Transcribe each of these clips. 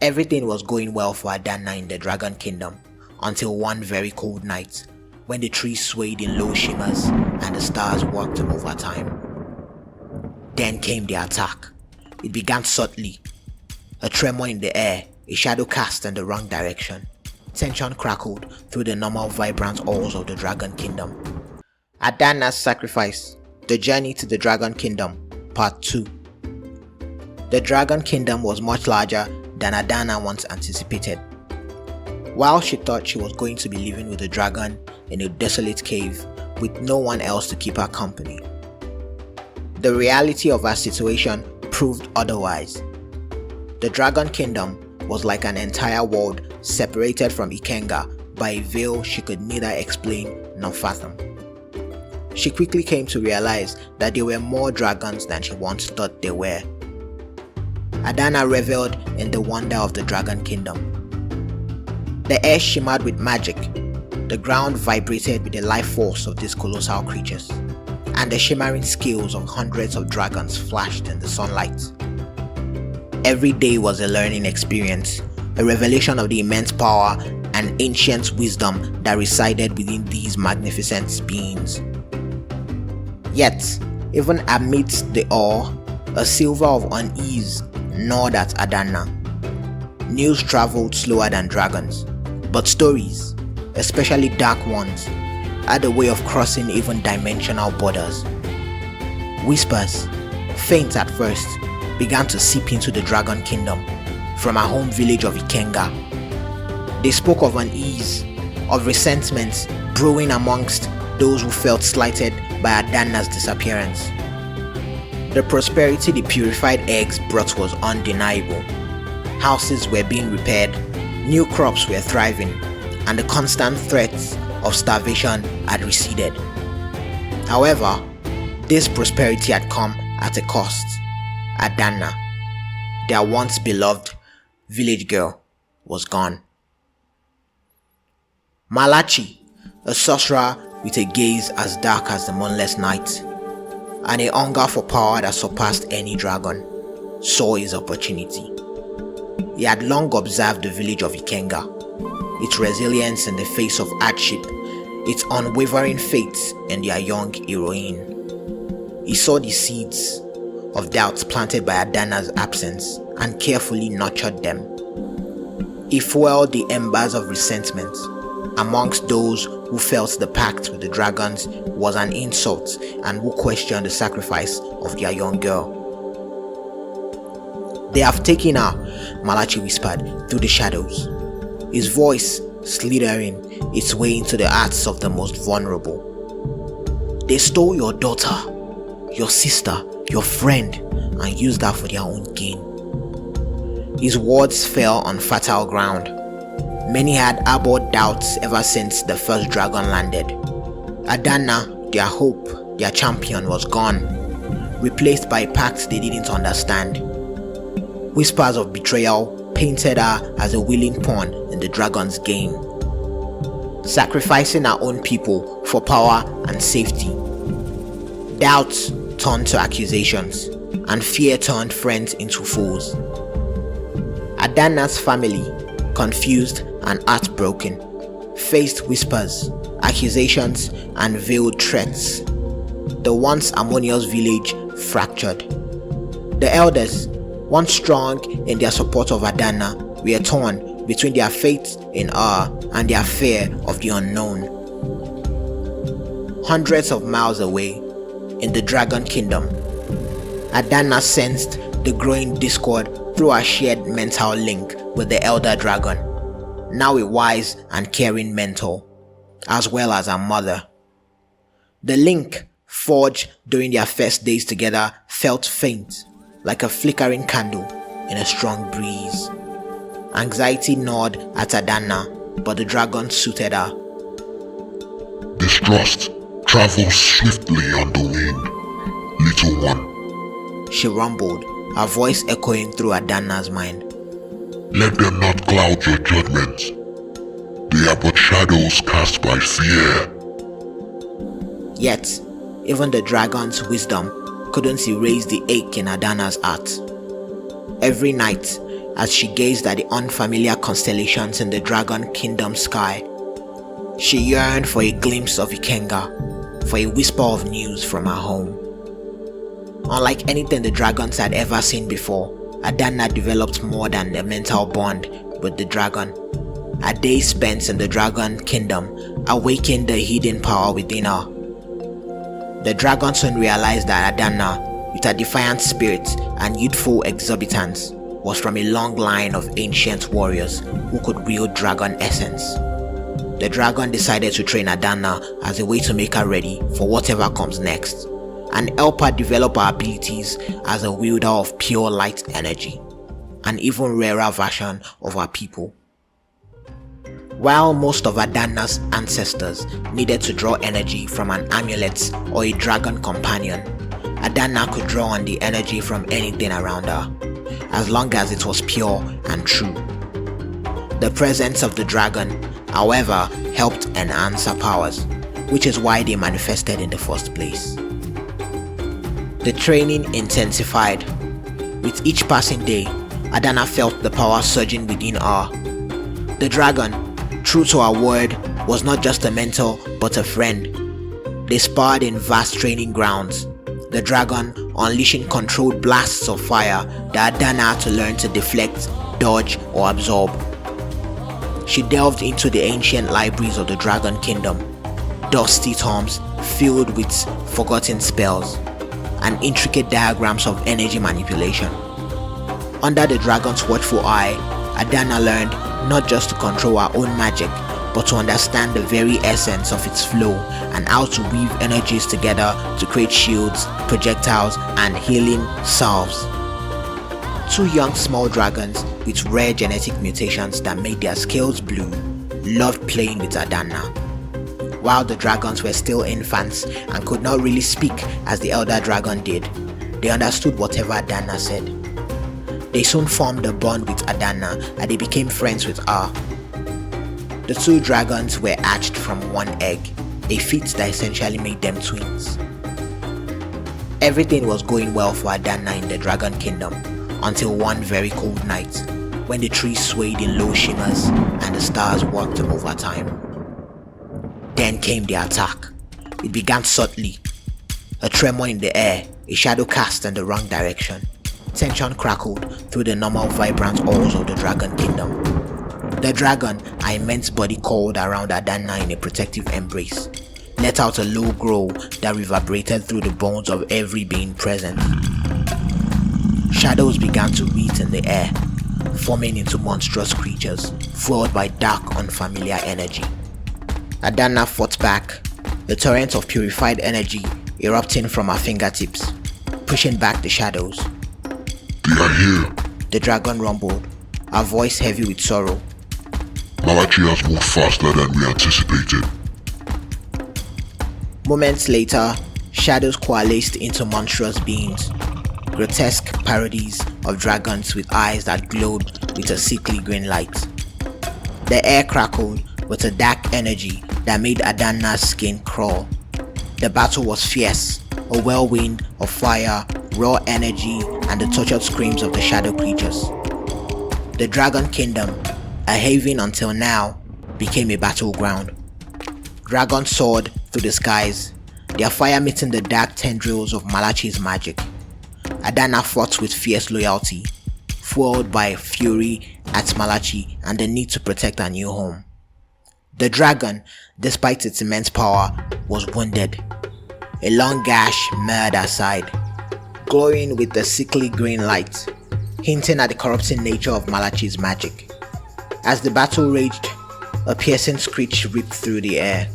Everything was going well for Adana in the Dragon Kingdom until one very cold night when the trees swayed in low shimmers and the stars worked overtime. Then came the attack. It began subtly. A tremor in the air, a shadow cast in the wrong direction. Tension crackled through the normal vibrant halls of the Dragon Kingdom. Adanna's Sacrifice, The Journey to the Dragon Kingdom, Part 2. The Dragon Kingdom was much larger than Adana once anticipated. While she thought she was going to be living with a dragon in a desolate cave with no one else to keep her company, the reality of her situation proved otherwise. The Dragon Kingdom was like an entire world separated from Ikenga by a veil she could neither explain nor fathom. She quickly came to realize that there were more dragons than she once thought there were. Adana reveled in the wonder of the Dragon Kingdom. The air shimmered with magic, the ground vibrated with the life force of these colossal creatures, and the shimmering scales of hundreds of dragons flashed in the sunlight. Every day was a learning experience, a revelation of the immense power and ancient wisdom that resided within these magnificent beings. Yet, even amidst the awe, a silver of unease gnawed at Adana. News traveled slower than dragons, but stories, especially dark ones, had a way of crossing even dimensional borders. Whispers, faint at first, began to seep into the Dragon Kingdom from her home village of Ikenga. They spoke of unease, of resentment brewing amongst those who felt slighted by Adanna's disappearance. The prosperity the purified eggs brought was undeniable. Houses were being repaired, new crops were thriving, and the constant threats of starvation had receded. However, this prosperity had come at a cost. Adanna, their once beloved village girl, was gone. Malachi, a sorcerer with a gaze as dark as the moonless night, and a hunger for power that surpassed any dragon, saw his opportunity. He had long observed the village of Ikenga, its resilience in the face of hardship, its unwavering faith in their young heroine. He saw the seeds of doubts planted by Adanna's absence and carefully nurtured them. He fueled the embers of resentment amongst those who felt the pact with the dragons was an insult and who questioned the sacrifice of their young girl. "They have taken her," Malachi whispered through the shadows, his voice slithering its way into the hearts of the most vulnerable. "They stole your daughter, your sister, your friend, and used her for their own gain." His words fell on fertile ground. Many had harbored doubts ever since the first dragon landed. Adanna, their hope, their champion, was gone, replaced by a pact they didn't understand. Whispers of betrayal painted her as a willing pawn in the dragon's game, sacrificing her own people for power and safety. Doubts turned to accusations, and fear turned friends into foes. Adanna's family, confused and heartbroken, faced whispers, accusations, and veiled threats. The once harmonious village fractured. The elders, once strong in their support of Adanna, were torn between their faith in her and their fear of the unknown. Hundreds of miles away, in the Dragon Kingdom, Adanna sensed the growing discord through a shared mental link with the elder dragon, now a wise and caring mentor, as well as her mother. The link, forged during their first days together, felt faint, like a flickering candle in a strong breeze. Anxiety gnawed at Adanna, but the dragon suited her. "Distrust travels swiftly on the wind, little one," she rumbled, her voice echoing through Adanna's mind. "Let them not cloud your judgment. They are but shadows cast by fear." Yet, even the dragon's wisdom couldn't erase the ache in Adanna's heart. Every night, as she gazed at the unfamiliar constellations in the Dragon Kingdom sky. She yearned for a glimpse of Ikenga, for a whisper of news from her home. Unlike anything the dragons had ever seen before, Adanna developed more than a mental bond with the dragon. Her days spent in the Dragon Kingdom awakened the hidden power within her. The dragon soon realized that Adanna, with her defiant spirit and youthful exuberance, was from a long line of ancient warriors who could wield dragon essence. The dragon decided to train Adanna as a way to make her ready for whatever comes next, and help her develop her abilities as a wielder of pure light energy, an even rarer version of her people. While most of Adanna's ancestors needed to draw energy from an amulet or a dragon companion, Adanna could draw on the energy from anything around her, as long as it was pure and true. The presence of the dragon, however, helped enhance her powers, which is why they manifested in the first place. The training intensified. With each passing day, Adanna felt the power surging within her. The dragon, true to her word, was not just a mentor but a friend. They sparred in vast training grounds, the dragon unleashing controlled blasts of fire that Adanna had to learn to deflect, dodge, or absorb. She delved into the ancient libraries of the Dragon Kingdom, dusty tomes filled with forgotten spells and intricate diagrams of energy manipulation. Under the dragon's watchful eye, Adanna learned not just to control her own magic, but to understand the very essence of its flow and how to weave energies together to create shields, projectiles, and healing salves. Two young small dragons with rare genetic mutations that made their scales blue loved playing with Adanna. While the dragons were still infants and could not really speak as the elder dragon did, they understood whatever Adanna said. They soon formed a bond with Adanna and they became friends with her. The two dragons were hatched from one egg, a feat that essentially made them twins. Everything was going well for Adanna in the Dragon Kingdom until one very cold night, when the trees swayed in low shimmers and the stars worked over time. Then came the attack. It began subtly. A tremor in the air, a shadow cast in the wrong direction. Tension crackled through the normal vibrant halls of the Dragon Kingdom. The dragon, her immense body coiled around Adanna in a protective embrace, let out a low growl that reverberated through the bones of every being present. Shadows began to wreath in the air, forming into monstrous creatures, fueled by dark, unfamiliar energy. Adanna fought back, the torrent of purified energy erupting from her fingertips, pushing back the shadows. They are here. The dragon rumbled, her voice heavy with sorrow. Malachi has moved faster than we anticipated. Moments later, shadows coalesced into monstrous beings, grotesque parodies of dragons with eyes that glowed with a sickly green light. The air crackled with a dark energy that made Adanna's skin crawl. The battle was fierce, a whirlwind of fire, raw energy, and the tortured screams of the shadow creatures. The Dragon Kingdom, a haven until now, became a battleground. Dragons soared through the skies, their fire meeting the dark tendrils of Malachi's magic. Adanna fought with fierce loyalty, fueled by fury at Malachi and the need to protect her new home. The dragon, despite its immense power, was wounded. A long gash marred her side, glowing with the sickly green light, hinting at the corrupting nature of Malachi's magic. As the battle raged, a piercing screech ripped through the air.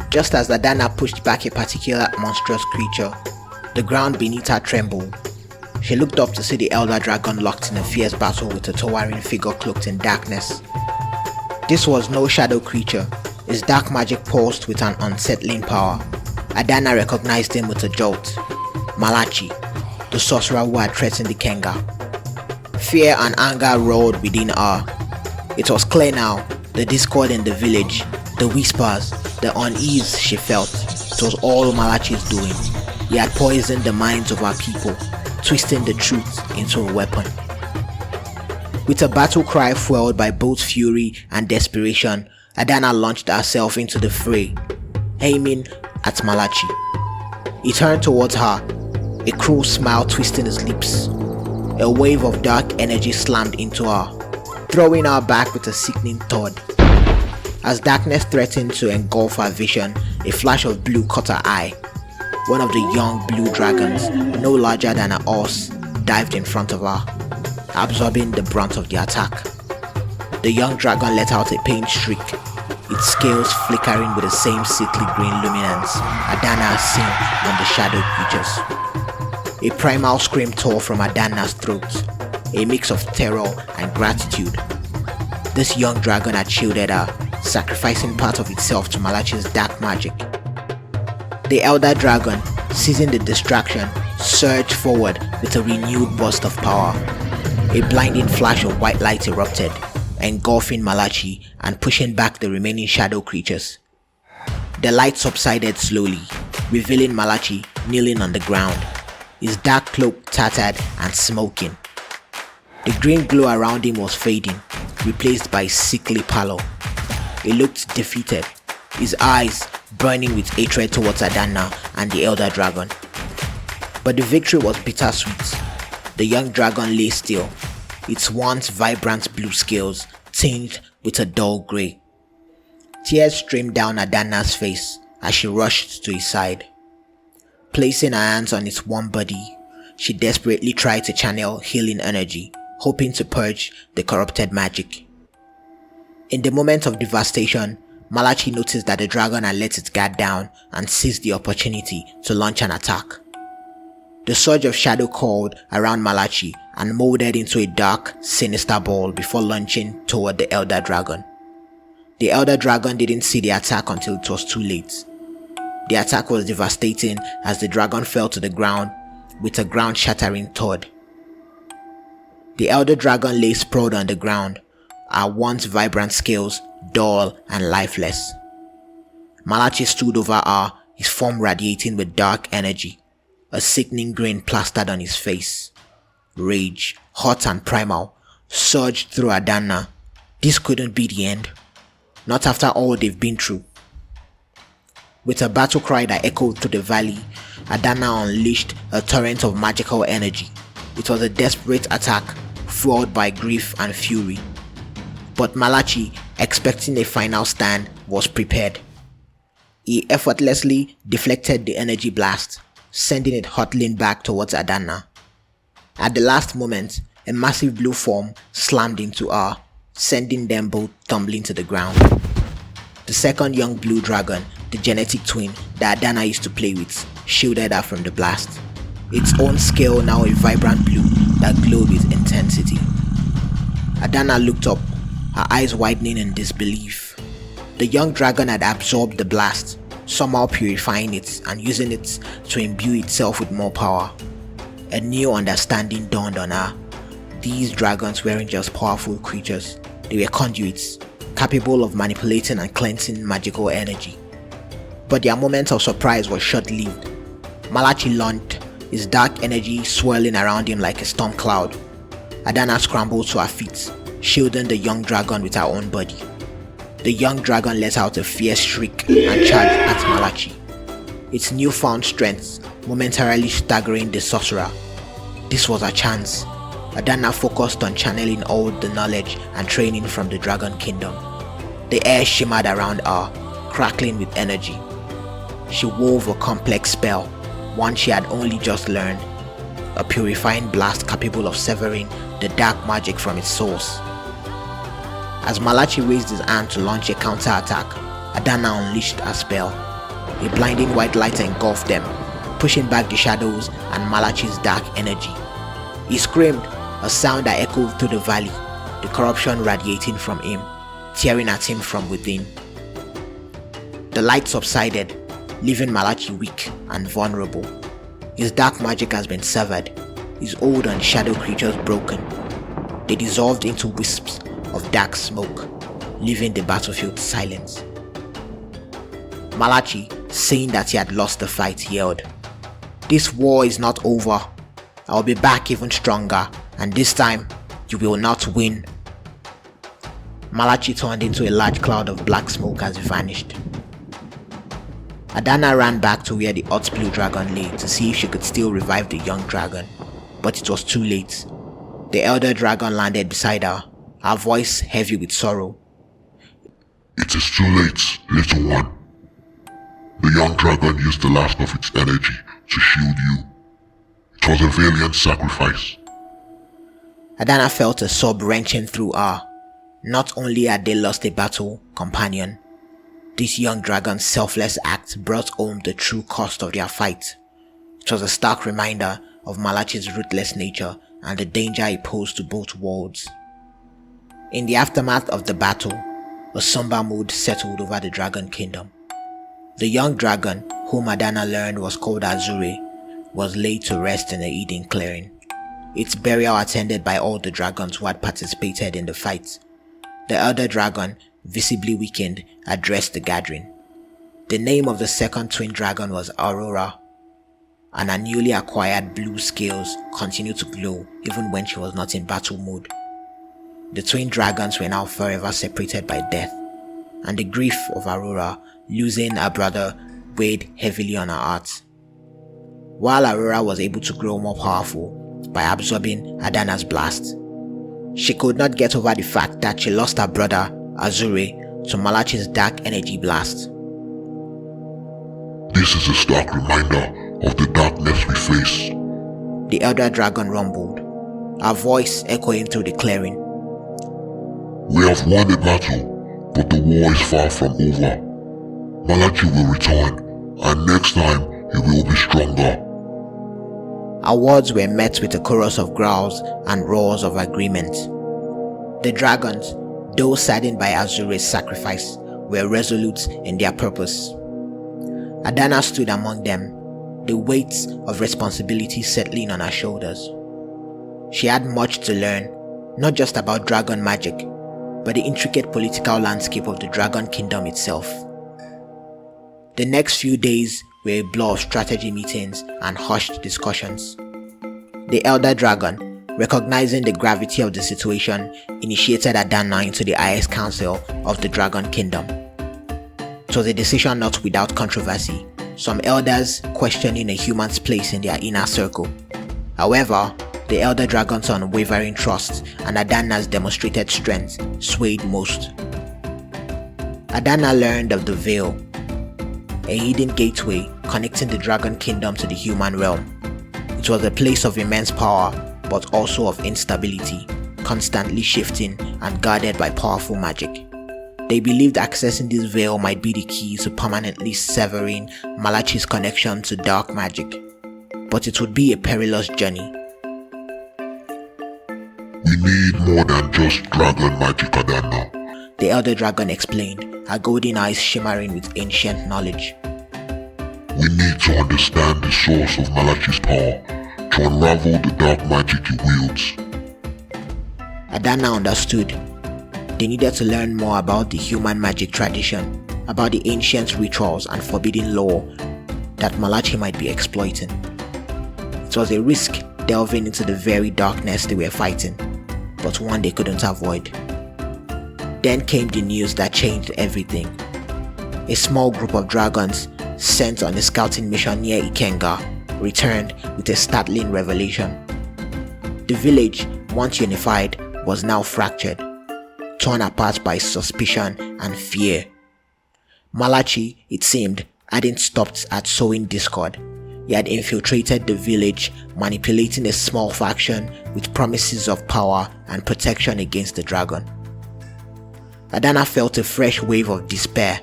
Just as Adanna pushed back a particular monstrous creature, the ground beneath her trembled. She looked up to see the elder dragon locked in a fierce battle with a towering figure cloaked in darkness. This was no shadow creature. His dark magic pulsed with an unsettling power. Adanna recognized him with a jolt. Malachi, the sorcerer who had threatened Ikenga. Fear and anger roared within her. It was clear now, the discord in the village, the whispers, the unease she felt. It was all Malachi's doing. He had poisoned the minds of our people, twisting the truth into a weapon. With a battle cry fueled by both fury and desperation, Adana launched herself into the fray, aiming at Malachi. He turned towards her, a cruel smile twisting his lips. A wave of dark energy slammed into her, throwing her back with a sickening thud. As darkness threatened to engulf her vision, a flash of blue caught her eye. One of the young blue dragons, no larger than a horse, dived in front of her, absorbing the brunt of the attack. The young dragon let out a pained shriek, its scales flickering with the same sickly green luminance Adanna had seen on the shadow creatures. A primal scream tore from Adanna's throat, a mix of terror and gratitude. This young dragon had shielded her, sacrificing part of itself to Malachi's dark magic. The elder dragon, seizing the distraction, surged forward with a renewed burst of power. A blinding flash of white light erupted, engulfing Malachi and pushing back the remaining shadow creatures. The light subsided slowly, revealing Malachi kneeling on the ground, his dark cloak tattered and smoking. The green glow around him was fading, replaced by sickly pallor. He looked defeated, his eyes burning with hatred towards Adanna and the elder dragon. But the victory was bittersweet. The young dragon lay still, its once vibrant blue scales tinged with a dull grey. Tears streamed down Adanna's face as she rushed to his side. Placing her hands on its warm body, she desperately tried to channel healing energy, hoping to purge the corrupted magic. In the moment of devastation, Malachi noticed that the dragon had let its guard down and seized the opportunity to launch an attack. The surge of shadow curled around Malachi and molded into a dark, sinister ball before launching toward the elder dragon. The elder dragon didn't see the attack until it was too late. The attack was devastating as the dragon fell to the ground with a ground-shattering thud. The elder dragon lay sprawled on the ground, her once vibrant scales dull and lifeless. Malachi stood over her, his form radiating with dark energy, a sickening grin plastered on his face. Rage, hot and primal, surged through Adanna. This couldn't be the end. Not after all they've been through. With a battle cry that echoed through the valley, Adanna unleashed a torrent of magical energy. It was a desperate attack, fueled by grief and fury. But Malachi, expecting a final stand, was prepared. He effortlessly deflected the energy blast, sending it hurtling back towards Adanna. At the last moment, a massive blue form slammed into her, sending them both tumbling to the ground. The second young blue dragon, the genetic twin that Adanna used to play with, shielded her from the blast, its own scale now a vibrant blue that glowed with intensity. Adanna looked up, her eyes widening in disbelief. The young dragon had absorbed the blast, somehow purifying it and using it to imbue itself with more power. A new understanding dawned on her. These dragons weren't just powerful creatures, they were conduits, capable of manipulating and cleansing magical energy. But their moment of surprise was short-lived. Malachi launched, his dark energy swirling around him like a storm cloud. Adanna scrambled to her feet, shielding the young dragon with her own body. The young dragon let out a fierce shriek and charged at Malachi, its newfound strength momentarily staggering the sorcerer. This was her chance. Adanna focused on channeling all the knowledge and training from the Dragon Kingdom. The air shimmered around her, crackling with energy. She wove a complex spell, one she had only just learned, a purifying blast capable of severing the dark magic from its source. As Malachi raised his hand to launch a counterattack, Adanna unleashed her spell. A blinding white light engulfed them, pushing back the shadows and Malachi's dark energy. He screamed, a sound that echoed through the valley, the corruption radiating from him, tearing at him from within. The light subsided, leaving Malachi weak and vulnerable. His dark magic has been severed, his hold on shadow creatures broken. They dissolved into wisps of dark smoke, leaving the battlefield silent. Malachi, seeing that he had lost the fight, yelled, "This war is not over. I'll be back even stronger, and this time, You will not win. Malachi turned into a large cloud of black smoke as he vanished. Adanna ran back to where the hot blue dragon lay to see if she could still revive the young dragon, but it was too late. The elder dragon landed beside her voice heavy with sorrow. It is too late, little one. The young dragon used the last of its energy to shield you. It was a valiant sacrifice. Adanna felt a sob wrenching through her. Not only had they lost a battle companion, this young dragon's selfless act brought home the true cost of their fight. It was a stark reminder of Malachi's ruthless nature and the danger he posed to both worlds. In the aftermath of the battle, a somber mood settled over the Dragon Kingdom. The young dragon, whom Adanna learned was called Azure, was laid to rest in a hidden clearing. Its burial attended by all the dragons who had participated in the fight. The elder dragon, visibly weakened, addressed the gathering. The name of the second twin dragon was Aurora, and her newly acquired blue scales continued to glow even when she was not in battle mode. The twin dragons were now forever separated by death, and the grief of Aurora losing her brother weighed heavily on her heart. While Aurora was able to grow more powerful by absorbing Adanna's blast, she could not get over the fact that she lost her brother Azure to Malachi's dark energy blast. This is a stark reminder of the darkness we face, the elder dragon rumbled, her voice echoing through the clearing. We have won a battle, but the war is far from over. Malachi will return, and next time he will be stronger. Our words were met with a chorus of growls and roars of agreement. The dragons, though saddened by Azure's sacrifice, were resolute in their purpose. Adanna stood among them, the weight of responsibility settling on her shoulders. She had much to learn, not just about dragon magic, but the intricate political landscape of the Dragon Kingdom itself. The next few days were a blur of strategy meetings and hushed discussions. The elder dragon, recognizing the gravity of the situation, initiated Adanna into the highest council of the Dragon Kingdom. It was a decision not without controversy, some elders questioning a human's place in their inner circle. However, the elder dragon's unwavering trust and Adanna's demonstrated strength swayed most. Adanna learned of the Veil, a hidden gateway connecting the Dragon Kingdom to the human realm. It was a place of immense power, but also of instability, constantly shifting and guarded by powerful magic. They believed accessing this veil might be the key to permanently severing Malachi's connection to dark magic, but it would be a perilous journey. We need more than just dragon magic, Adanna, the elder dragon explained, her golden eyes shimmering with ancient knowledge. We need to understand the source of Malachi's power to unravel the dark magic he wields. Adanna understood. They needed to learn more about the human magic tradition, about the ancient rituals and forbidden lore that Malachi might be exploiting. It was a risk delving into the very darkness they were fighting, but one they couldn't avoid. Then came the news that changed everything. A small group of dragons sent on a scouting mission near Ikenga returned with a startling revelation. The village, once unified, was now fractured, torn apart by suspicion and fear. Malachi, it seemed, hadn't stopped at sowing discord. He had infiltrated the village, manipulating a small faction with promises of power and protection against the dragon. Adanna felt a fresh wave of despair.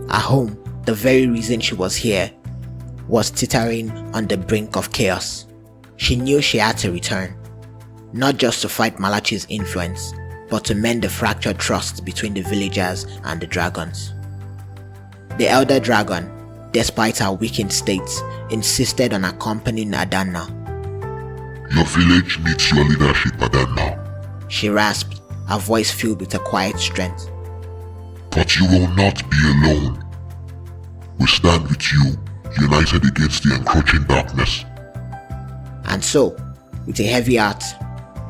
Her home, the very reason she was here, was teetering on the brink of chaos. She knew she had to return, not just to fight Malachi's influence, but to mend the fractured trust between the villagers and the dragons. The elder dragon, despite her weakened state, insisted on accompanying Adanna. Your village needs your leadership, Adanna, she rasped, her voice filled with a quiet strength. But you will not be alone. We stand with you, united against the encroaching darkness. And so, with a heavy heart,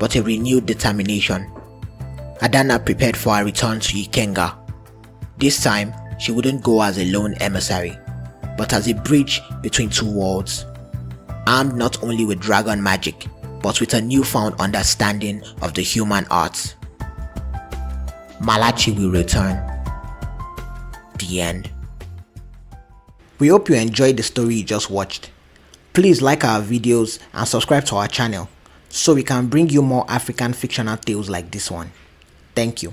but a renewed determination. Adana prepared for her return to Ikenga. This time, she wouldn't go as a lone emissary, but as a bridge between two worlds. Armed not only with dragon magic, but with a newfound understanding of the human arts. Malachi will return. The end. We hope you enjoyed the story you just watched. Please like our videos and subscribe to our channel so we can bring you more African fictional tales like this one. Thank you.